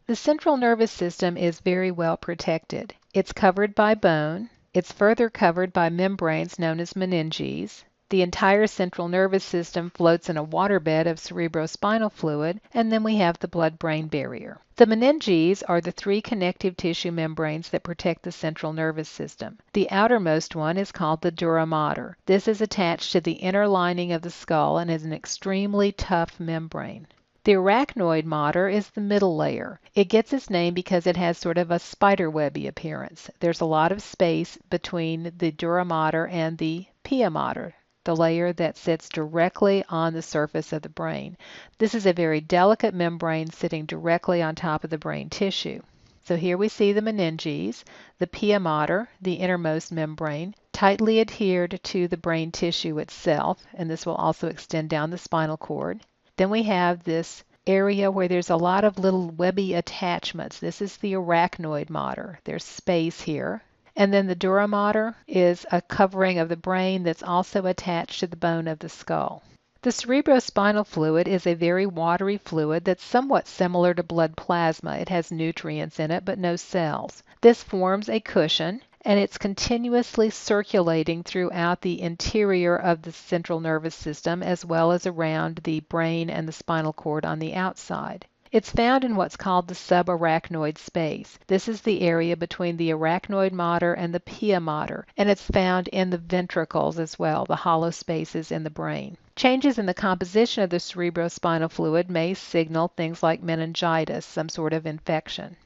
The central nervous system is very well protected. It's covered by bone. It's further covered by membranes known as meninges. The entire central nervous system floats in a waterbed of cerebrospinal fluid, and then we have the blood-brain barrier. The meninges are the three connective tissue membranes that protect the central nervous system. The outermost one is called the dura mater. This is attached to the inner lining of the skull and is an extremely tough membrane. The arachnoid mater is the middle layer. It gets its name because it has sort of a spiderwebby appearance. There's a lot of space between the dura mater and the pia mater, the layer that sits directly on the surface of the brain. This is a very delicate membrane sitting directly on top of the brain tissue. So here we see the meninges, the pia mater, the innermost membrane, tightly adhered to the brain tissue itself, and this will also extend down the spinal cord. Then we have this area where there's a lot of little webby attachments. This is the arachnoid mater. There's space here. And then the dura mater is a covering of the brain that's also attached to the bone of the skull. The cerebrospinal fluid is a very watery fluid that's somewhat similar to blood plasma. It has nutrients in it, but no cells. This forms a cushion, and it's continuously circulating throughout the interior of the central nervous system as well as around the brain and the spinal cord on the outside. It's found in what's called the subarachnoid space. This is the area between the arachnoid mater and the pia mater, and it's found in the ventricles as well, the hollow spaces in the brain. Changes in the composition of the cerebrospinal fluid may signal things like meningitis, some sort of infection.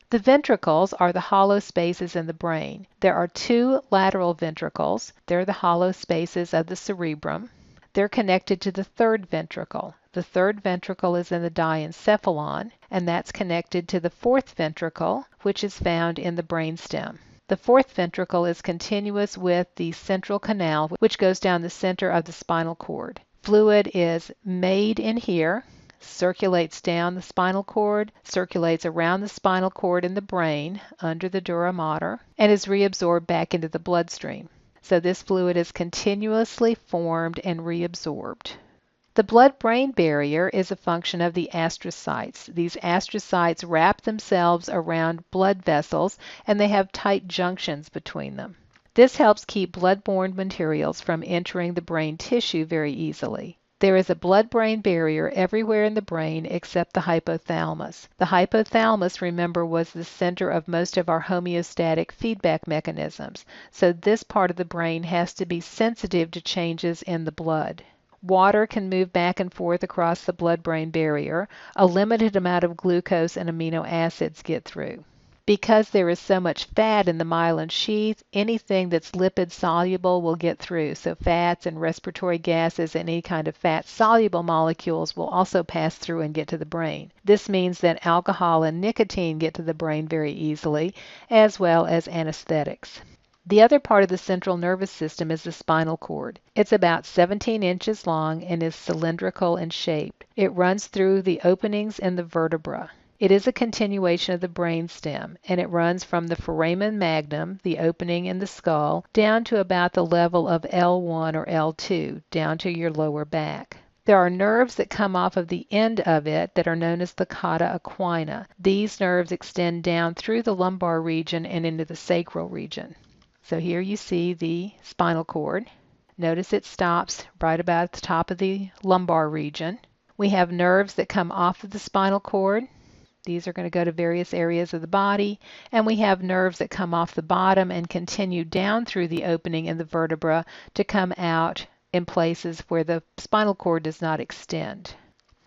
The ventricles are the hollow spaces in the brain. There are two lateral ventricles. They're the hollow spaces of the cerebrum. They're connected to the third ventricle. The third ventricle is in the diencephalon, and that's connected to the fourth ventricle, which is found in the brainstem. The fourth ventricle is continuous with the central canal, which goes down the center of the spinal cord. Fluid is made in here, circulates down the spinal cord, circulates around the spinal cord in the brain under the dura mater, and is reabsorbed back into the bloodstream. So this fluid is continuously formed and reabsorbed. The blood-brain barrier is a function of the astrocytes. These astrocytes wrap themselves around blood vessels, and they have tight junctions between them. This helps keep blood-borne materials from entering the brain tissue very easily. There is a blood-brain barrier everywhere in the brain except the hypothalamus. The hypothalamus, remember, was the center of most of our homeostatic feedback mechanisms, so this part of the brain has to be sensitive to changes in the blood. Water can move back and forth across the blood-brain barrier. A limited amount of glucose and amino acids get through. Because there is so much fat in the myelin sheath, anything that's lipid soluble will get through. So fats and respiratory gases and any kind of fat soluble molecules will also pass through and get to the brain. This means that alcohol and nicotine get to the brain very easily, as well as anesthetics. The other part of the central nervous system is the spinal cord. It's about 17 inches long and is cylindrical in shape. It runs through the openings in the vertebra. It is a continuation of the brainstem, and it runs from the foramen magnum, the opening in the skull, down to about the level of L1 or L2, down to your lower back. There are nerves that come off of the end of it that are known as the cauda equina. These nerves extend down through the lumbar region and into the sacral region. So here you see the spinal cord. Notice it stops right about at the top of the lumbar region. We have nerves that come off of the spinal cord. These are going to go to various areas of the body, and we have nerves that come off the bottom and continue down through the opening in the vertebra to come out in places where the spinal cord does not extend.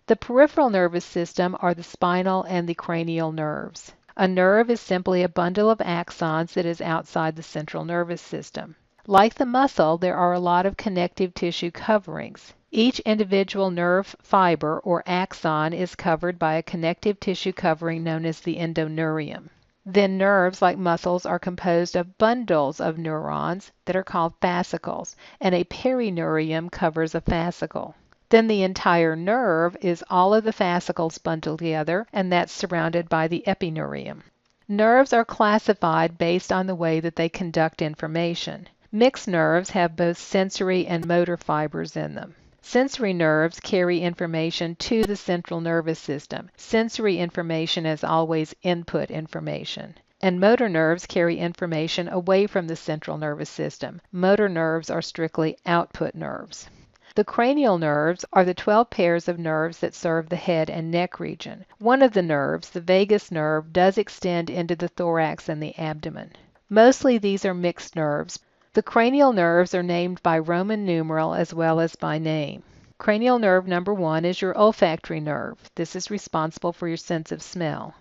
The peripheral nervous system are the spinal and the cranial nerves. A nerve is simply a bundle of axons that is outside the central nervous system. Like the muscle, there are a lot of connective tissue coverings. Each individual nerve fiber or axon is covered by a connective tissue covering known as the endoneurium. Then nerves, like muscles, are composed of bundles of neurons that are called fascicles, and a perineurium covers a fascicle. Then the entire nerve is all of the fascicles bundled together, and that's surrounded by the epineurium. Nerves are classified based on the way that they conduct information. Mixed nerves have both sensory and motor fibers in them. Sensory nerves carry information to the central nervous system. Sensory information is always input information. And motor nerves carry information away from the central nervous system. Motor nerves are strictly output nerves. The cranial nerves are the 12 pairs of nerves that serve the head and neck region. One of the nerves, the vagus nerve, does extend into the thorax and the abdomen. Mostly these are mixed nerves. The cranial nerves are named by Roman numeral as well as by name. Cranial nerve number 1 is your olfactory nerve. This is responsible for your sense of smell.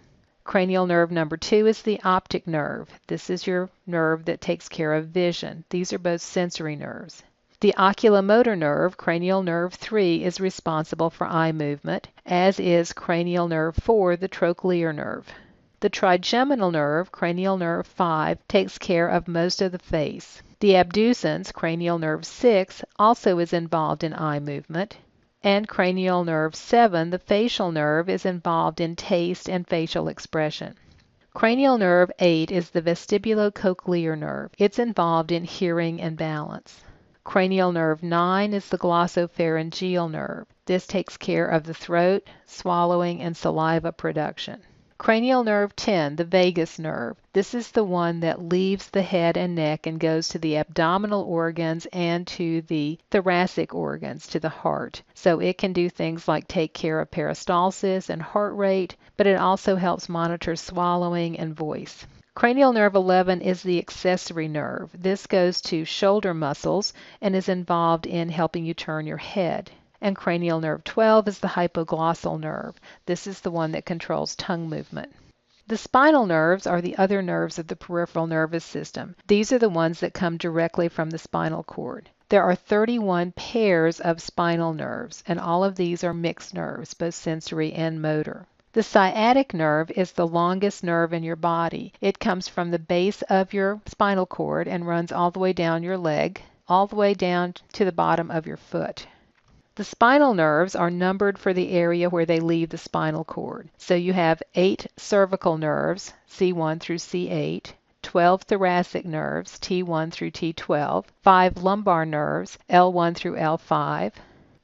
Cranial nerve number 2 is the optic nerve. This is your nerve that takes care of vision. These are both sensory nerves. The oculomotor nerve, cranial nerve 3, is responsible for eye movement, as is cranial nerve 4, the trochlear nerve. The trigeminal nerve, cranial nerve 5, takes care of most of the face. The abducens, cranial nerve 6, also is involved in eye movement. And cranial nerve 7, the facial nerve, is involved in taste and facial expression. Cranial nerve 8 is the vestibulocochlear nerve. It's involved in hearing and balance. Cranial nerve 9 is the glossopharyngeal nerve. This takes care of the throat, swallowing, and saliva production. Cranial nerve 10, the vagus nerve. This is the one that leaves the head and neck and goes to the abdominal organs and to the thoracic organs, to the heart. So it can do things like take care of peristalsis and heart rate, but it also helps monitor swallowing and voice. Cranial nerve 11 is the accessory nerve. This goes to shoulder muscles and is involved in helping you turn your head. And cranial nerve 12 is the hypoglossal nerve. This is the one that controls tongue movement. The spinal nerves are the other nerves of the peripheral nervous system. These are the ones that come directly from the spinal cord. There are 31 pairs of spinal nerves, and all of these are mixed nerves, both sensory and motor. The sciatic nerve is the longest nerve in your body. It comes from the base of your spinal cord and runs all the way down your leg, all the way down to the bottom of your foot. The spinal nerves are numbered for the area where they leave the spinal cord. So you have 8 cervical nerves, C1 through C8, 12 thoracic nerves, T1 through T12, 5 lumbar nerves, L1 through L5,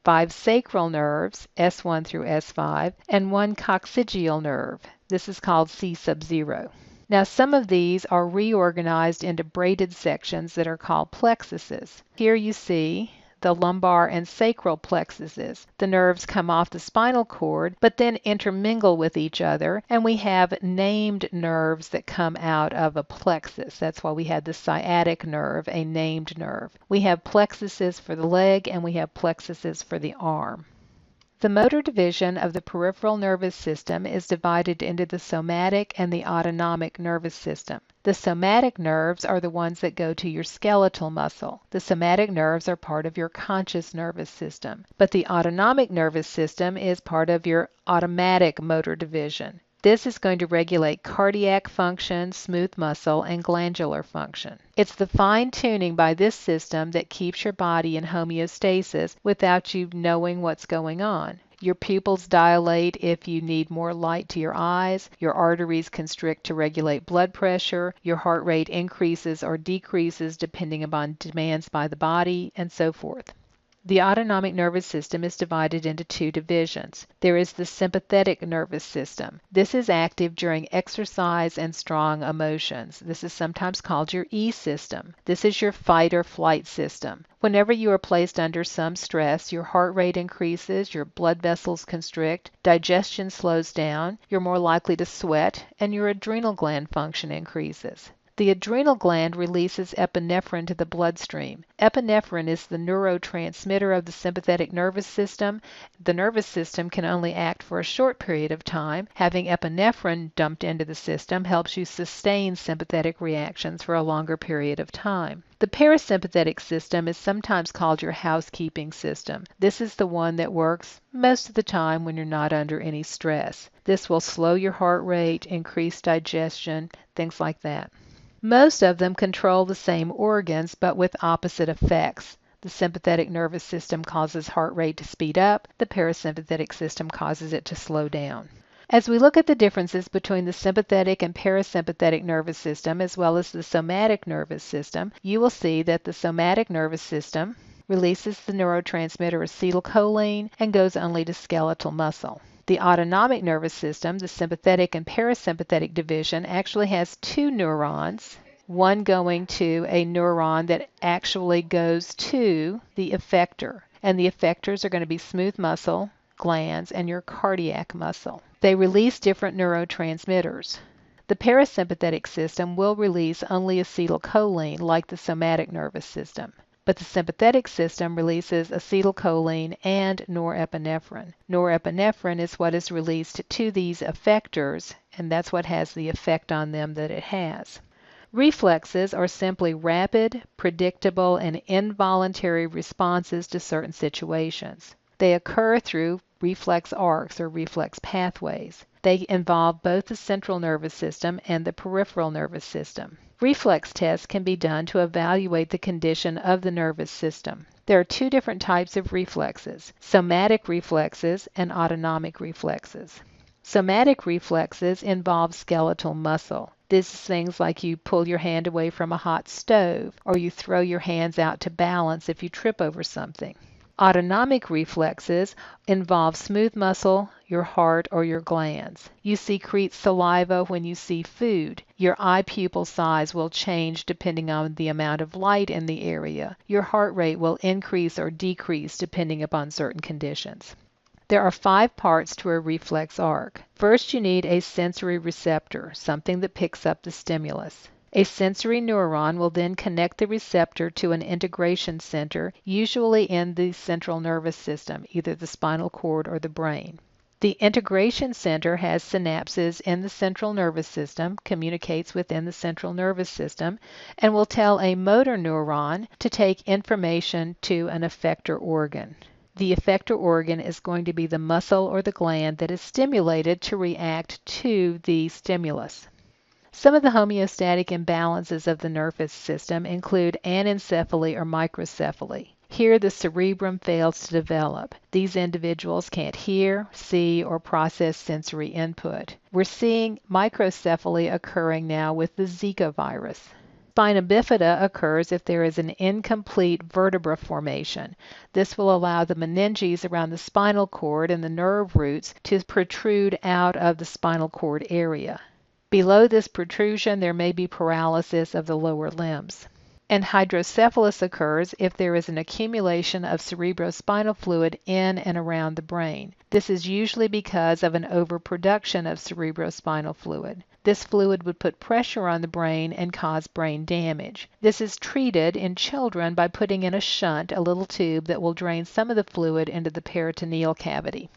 5 sacral nerves, S1 through S5, and 1 coccygeal nerve. This is called C sub 0. Now some of these are reorganized into braided sections that are called plexuses. Here you see the lumbar and sacral plexuses. The nerves come off the spinal cord, but then intermingle with each other, and we have named nerves that come out of a plexus. That's why we had the sciatic nerve, a named nerve. We have plexuses for the leg, and we have plexuses for the arm. The motor division of the peripheral nervous system is divided into the somatic and the autonomic nervous system. The somatic nerves are the ones that go to your skeletal muscle. The somatic nerves are part of your conscious nervous system. But the autonomic nervous system is part of your automatic motor division. This is going to regulate cardiac function, smooth muscle, and glandular function. It's the fine-tuning by this system that keeps your body in homeostasis without you knowing what's going on. Your pupils dilate if you need more light to your eyes, your arteries constrict to regulate blood pressure, your heart rate increases or decreases depending upon demands by the body, and so forth. The autonomic nervous system is divided into 2 divisions. There is the sympathetic nervous system. This is active during exercise and strong emotions. This is sometimes called your E system. This is your fight or flight system. Whenever you are placed under some stress, your heart rate increases, your blood vessels constrict, digestion slows down, you're more likely to sweat, and your adrenal gland function increases. The adrenal gland releases epinephrine to the bloodstream. Epinephrine is the neurotransmitter of the sympathetic nervous system. The nervous system can only act for a short period of time. Having epinephrine dumped into the system helps you sustain sympathetic reactions for a longer period of time. The parasympathetic system is sometimes called your housekeeping system. This is the one that works most of the time when you're not under any stress. This will slow your heart rate, increase digestion, things like that. Most of them control the same organs, but with opposite effects. The sympathetic nervous system causes heart rate to speed up. The parasympathetic system causes it to slow down. As we look at the differences between the sympathetic and parasympathetic nervous system, as well as the somatic nervous system, you will see that the somatic nervous system releases the neurotransmitter acetylcholine, and goes only to skeletal muscle. The autonomic nervous system, the sympathetic and parasympathetic division, actually has two neurons, one going to a neuron that actually goes to the effector. And the effectors are going to be smooth muscle, glands, and your cardiac muscle. They release different neurotransmitters. The parasympathetic system will release only acetylcholine like the somatic nervous system. But the sympathetic system releases acetylcholine and norepinephrine. Norepinephrine is what is released to these effectors, and that's what has the effect on them that it has. Reflexes are simply rapid, predictable, and involuntary responses to certain situations. They occur through reflex arcs or reflex pathways. They involve both the central nervous system and the peripheral nervous system. Reflex tests can be done to evaluate the condition of the nervous system. There are two different types of reflexes, somatic reflexes and autonomic reflexes. Somatic reflexes involve skeletal muscle. This is things like you pull your hand away from a hot stove, or you throw your hands out to balance if you trip over something. Autonomic reflexes involve smooth muscle, your heart, or your glands. You secrete saliva when you see food. Your eye pupil size will change depending on the amount of light in the area. Your heart rate will increase or decrease depending upon certain conditions. There are 5 parts to a reflex arc. First, you need a sensory receptor, something that picks up the stimulus. A sensory neuron will then connect the receptor to an integration center, usually in the central nervous system, either the spinal cord or the brain. The integration center has synapses in the central nervous system, communicates within the central nervous system, and will tell a motor neuron to take information to an effector organ. The effector organ is going to be the muscle or the gland that is stimulated to react to the stimulus. Some of the homeostatic imbalances of the nervous system include anencephaly or microcephaly. Here the cerebrum fails to develop. These individuals can't hear, see, or process sensory input. We're seeing microcephaly occurring now with the Zika virus. Spina bifida occurs if there is an incomplete vertebra formation. This will allow the meninges around the spinal cord and the nerve roots to protrude out of the spinal cord area. Below this protrusion, there may be paralysis of the lower limbs. And hydrocephalus occurs if there is an accumulation of cerebrospinal fluid in and around the brain. This is usually because of an overproduction of cerebrospinal fluid. This fluid would put pressure on the brain and cause brain damage. This is treated in children by putting in a shunt, a little tube that will drain some of the fluid into the peritoneal cavity.